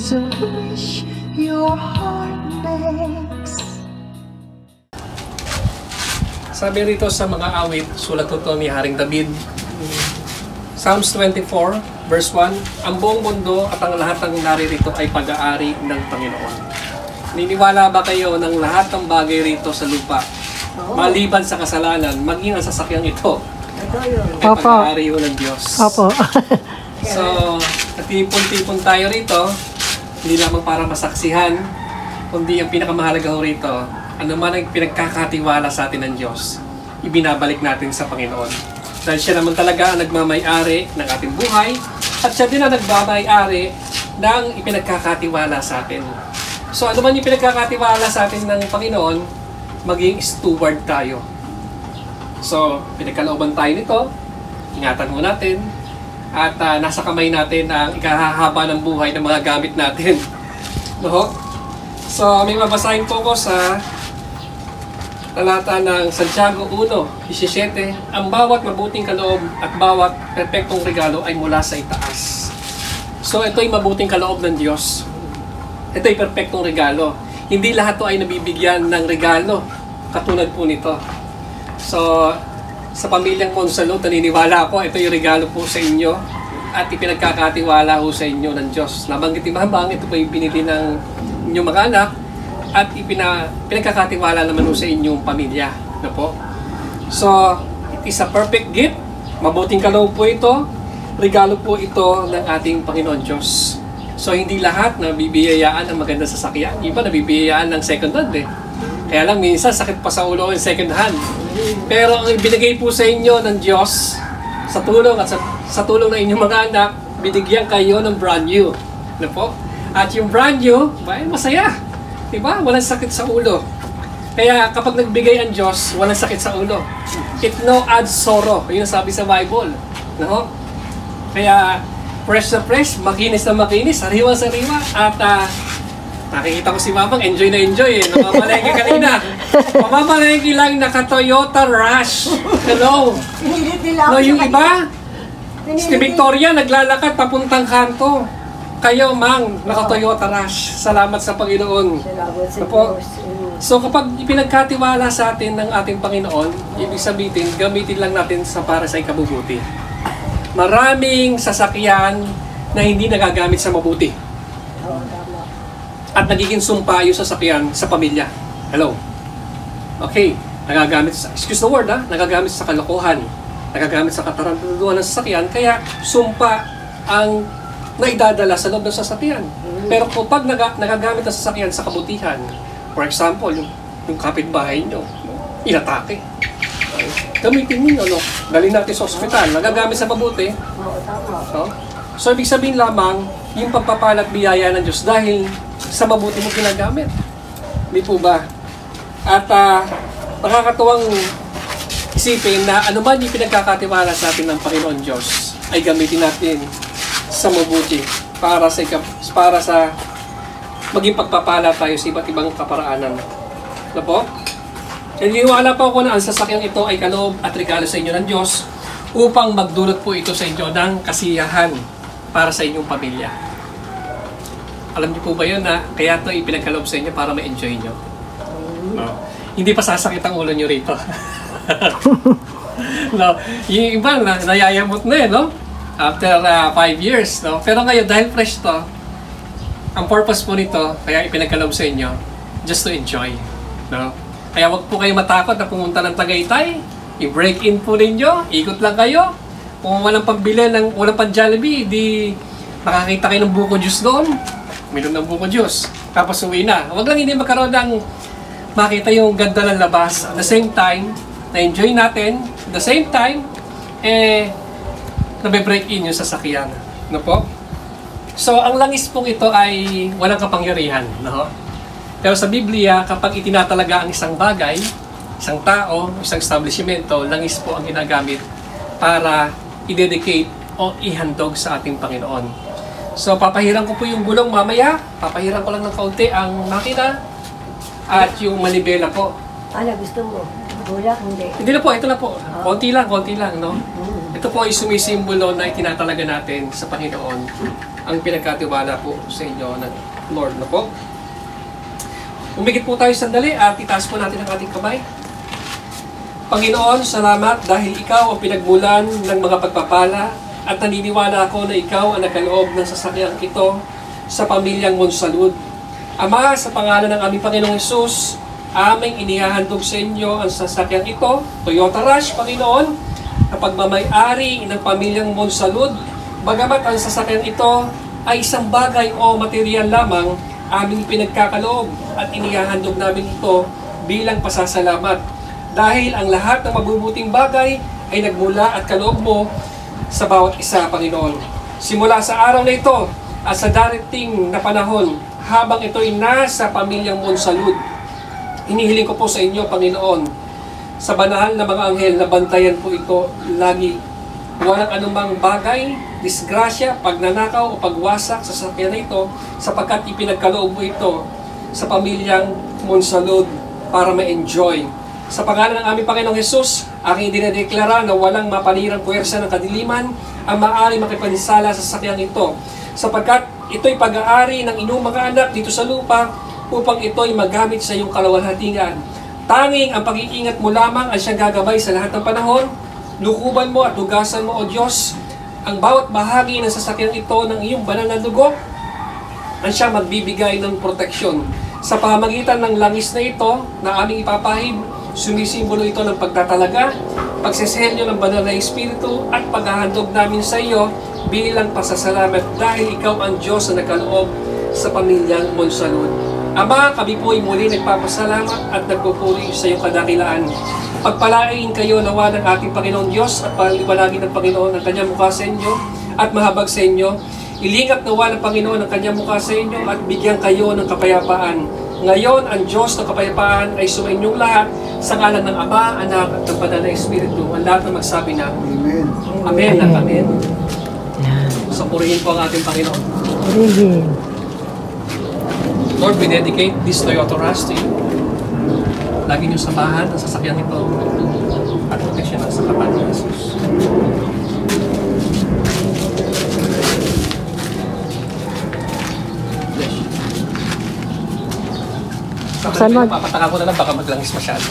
It's a wish your heart makes. Sabi rito sa mga awit, sulat ito ni Haring David, Psalms 24, verse 1, ang buong mundo at ang lahat ng naririto ay pag-aari ng Panginoon. Niniwala ba kayo ng lahat ng bagay rito sa lupa, maliban sa kasalanan, maging ang sasakyang ito, ay pag-aari yun ng Diyos? Opo. So, natipon-tipon tayo rito, hindi lamang para masaksihan, kundi ang pinakamahalaga ho rito, ano man ang pinagkakatiwala sa atin ng Diyos, ibinabalik natin sa Panginoon. Dahil siya naman talaga ang nagmamay-ari ng ating buhay, at siya din ang nagmamay-ari ng ipinagkakatiwala sa atin. So ano man yung pinagkakatiwala sa atin ng Panginoon, maging steward tayo. So, pinagkalooban tayo nito, ingatan mo natin, at nasa kamay natin ang ikahahaba ng buhay ng mga gamit natin. No? So, may mabasahin po ko sa talata ng Santiago 1:17, ang bawat mabuting kaloob at bawat perpektong regalo ay mula sa itaas. So, ito ay mabuting kaloob ng Diyos. Ito ay perpektong regalo. Hindi lahat to ay nabibigyan ng regalo katulad po nito. So, sa pamilyang Monsalud, naniniwala ako, ito yung regalo po sa inyo at ipinagkakatiwala po sa inyo ng Diyos. Nabanggit ni Mamang, ito po yung binili ng inyong mga anak at pinagkakatiwala naman po sa inyong pamilya. No po? So, it is a perfect gift. Mabuting kaloob po ito. Regalo po ito ng ating Panginoon Diyos. So, hindi lahat nabibiyayaan ng maganda sasakyan. Iba nabibiyayaan ng second hand eh. Kaya lang minsan sakit pa sa ulo yung second hand. Pero ang ibinigay po sa inyo ng Diyos sa tulong at sa tulong ng inyong mga anak, binigyan kayo ng brand new. Ano po? At yung brand new, masaya. Diba? Walang sakit sa ulo. Kaya kapag nagbigay ang Diyos, walang sakit sa ulo. It no adds sorrow. Yun ang sabi sa Bible. No? Kaya fresh na fresh, makinis na makinis, sariwa-sariwa. At nakikita ko si Mamang, enjoy na enjoy eh. Namamalengke kanina. Mamamalengke lang naka-Toyota Rush. Hello. No, yung iba, si Victoria naglalakad papuntang kanto. Kayo, Mang, naka-Toyota Rush. Salamat sa Panginoon. Salamat sa Apo. Diyos. So kapag ipinagkatiwala sa atin ng ating Panginoon, ibig sabihin, gamitin lang natin sa para sa ikabubuti. Maraming sasakyan na hindi nagagamit sa mabuti. Oo, tama. At nagiging sumpa yung sasakyan sa pamilya. Hello? Okay, nagagamit sa, excuse the word nagagamit sa kalokohan, nagagamit sa katarantaduhan ng sasakyan, kaya sumpa ang naidadala sa loob ng sasakyan. Pero kapag nagagamit ng sasakyan sa kabutihan, for example, yung kapitbahay nyo, inatake. Gamitin ninyo, no? Galing natin sa ospital, nagagamit sa mabuti. Oo, tama. No? So, ibig sabihin lamang, yung pagpapalat biyaya ng Diyos dahil sa mabuti mo ginagamit. Hindi po ba? At nakakatuwang isipin na ano man yung pinagkakatiwala sa atin ng Panginoon Diyos ay gamitin natin sa mabuti para sa maging pagpapala tayo sa iba't ibang kaparaanan. Ano po? Naniniwala po ako na ang sasakyang ito ay kaloob at regalo sa inyo ng Diyos upang magdulot po ito sa inyo ng kasiyahan para sa inyong pamilya. Alam niyo po ba yun na kaya ito ipinagkaloob sa inyo para ma-enjoy nyo? No. Hindi pa sasakit ang ulo nyo rito. No. Yung iba nayayamot na no? After 5 years. No? Pero ngayon dahil fresh to, ang purpose po nito, kaya ipinagkaloob sa inyo, just to enjoy. No? Kaya wag po kayo matakot na pumunta ng Tagaytay, i-break in po ninyo, ikot lang kayo. Kung walang pambili, walang pang-Jollibee, di makakita kayo ng buko juice doon. Uminom ng buko juice. Tapos uwi na. Wag lang hindi magkaroon ng makita yung ganda ng labas. At the same time, na-enjoy natin. At the same time, nabe-break in yung sasakyan. No po? So, ang langis pong ito ay walang kapangyarihan. No? Pero sa Biblia, kapag itinatalaga ang isang bagay, isang tao, isang establishmento, langis po ang ginagamit para i-dedicate o ihandog sa ating Panginoon. So, papahiran ko po yung gulong mamaya. Papahiran ko lang ng kaunti ang makina at yung manibela po. Ano, gusto mo? Bulak, hindi. Hindi na po, ito na po. Konti lang, no? Ito po ay sumisimbolo na itinatalaga natin sa Panginoon ang pinagkatiwala po sa inyo ng Lord na po. Umigit po tayo sandali at itaas po natin ang ating kamay. Panginoon, salamat dahil Ikaw ang pinagmulan ng mga pagpapala at naniniwala ako na Ikaw ang nagkaloob ng sasakyang ito sa pamilyang Monsalud. Ama, sa pangalan ng aming Panginoong Hesus, aming inihahandog sa inyo ang sasakyang ito, Toyota Rush, Panginoon, na pagmamay-ari ng pamilyang Monsalud. Bagamat ang sasakyan ito ay isang bagay o material lamang, aming pinagkakaloob at inihahandog namin ito bilang pasasalamat. Dahil ang lahat ng mabubuting bagay ay nagmula at kaloob mo sa bawat isa, Panginoon. Simula sa araw na ito at sa darating na panahon, habang ito ay nasa pamilyang Monsalud, hinihiling ko po sa inyo, Panginoon, sa banal na mga anghel na bantayan po ito lagi. Walang anumang bagay, disgrasya, pagnanakaw o pagwasak sa sasakyan na ito sapagkat ipinagkaloob mo ito sa pamilyang Monsalud para ma-enjoy. Sa pangalan ng aming Panginoong Hesus, aking dinedeklara na walang mapanirang puwersa ng kadiliman ang maaari makipansala sa sakyang ito, sapagkat ito'y pag-aari ng inyong mga anak dito sa lupa upang ito'y magamit sa iyong kalawalhatian. Tanging ang pag-iingat mo lamang ang siyang gagabay sa lahat ng panahon. Lukuban mo at hugasan mo, O Diyos, ang bawat bahagi ng sasakyang ito ng iyong banal na dugo, ang siya magbibigay ng proteksyon. Sa pamamagitan ng langis na ito na aming ipapahid, sumisimbolo ito ng pagtatalaga, pagseselyo ng banal na Espiritu at paghahandog namin sa iyo bilang pasasalamat dahil ikaw ang Diyos na nagkaloob sa pamilyang Monsalud. Ama, kami po'y muli nagpapasalamat at nagpupuri sa iyong kadakilaan. Pagpalain kayo nawa ng ating Panginoon Diyos at paliwanagin ng Panginoon ang kanyang mukha sa inyo at mahabag sa inyo. Ilingap nawa ng Panginoon ang kanyang mukha sa inyo at bigyan kayo ng kapayapaan. Ngayon, ang Diyos ng kapayapaan ay sumainyong lahat sa ngalan ng Ama, Anak at ng Banal na Espiritu. Ang lahat na magsabi na, Amen. Amen at Amen. So, purihin po ang ating Panginoon. Purihin. Lord, we dedicate this Toyota Rush to you. Lagi niyo samahan ang sasakyan nito at proteksyon sa kapan ni Jesus. Saan mo? Papataka ko na lang, baka maglangis masyado.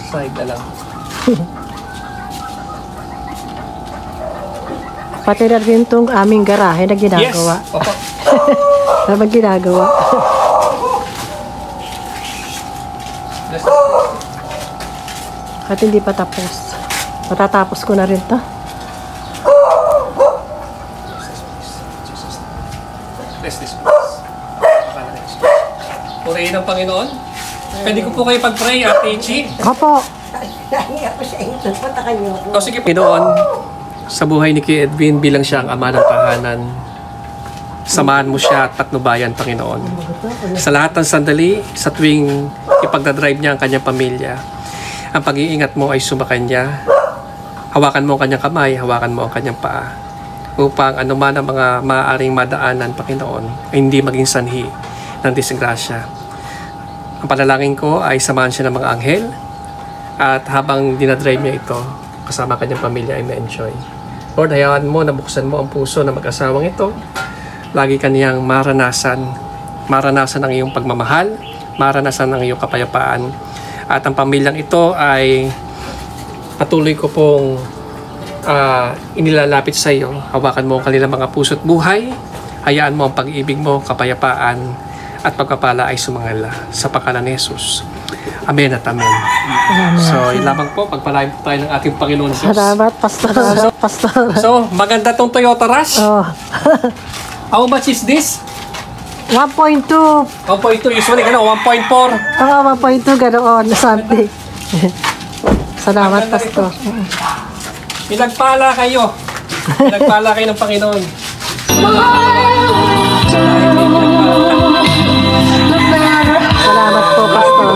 Side na lang. Pati na rin itong aming garahe na ginagawa. Yes! Opo. Habang ginagawa. At hindi pa tapos. Matatapos ko na rin to. Bless this place. Purihin ang Panginoon. Pwede ko po kayo pag-pray, Ate Ichi. Opo. Dahil ako sa inyo, patakan niyo ako. O sige, Panginoon, sa buhay ni Kuya Edwin bilang siya ang ama ng tahanan, samahan mo siya at patnubayan, Panginoon. Sa lahat ng sandali, sa tuwing ipagdadrive niya ang kanyang pamilya, ang pag-iingat mo ay sumakanya. Hawakan mo ang kanyang kamay, hawakan mo ang kanyang paa, upang anuman ang mga maaaring madaanan, Panginoon, ay hindi maging sanhi ng disgrasya. Ang panalangin ko ay samahan siya ng mga anghel, at habang dinadrive niya ito, kasama kanyang pamilya ay ma-enjoy. Lord, hayaan mo na buksan mo ang puso ng mag-asawang ito. Lagi kaniyang maranasan ang iyong pagmamahal, maranasan ang iyong kapayapaan. At ang pamilyang ito ay patuloy ko pong inilalapit sa iyo. Hawakan mo ang kanilang mga puso't buhay. Hayaan mo ang pag-ibig mo, kapayapaan, at pagpapala ay sumangala sa pangalan ni Jesus. Amen at Amen. So, yun lamang po. Pagpalain po tayo ng ating Panginoon Diyos. Salamat, Pastor. Pastor. So, maganda tong Toyota Rush. Oh. How much is this? 1.2. 1.2. Usually, 1.4. Oo, 1.2 ganoon. Something. Salamat, Pastor. Pinagpala kayo. Pinagpala kayo ng Panginoon. Salamat po, Pastor.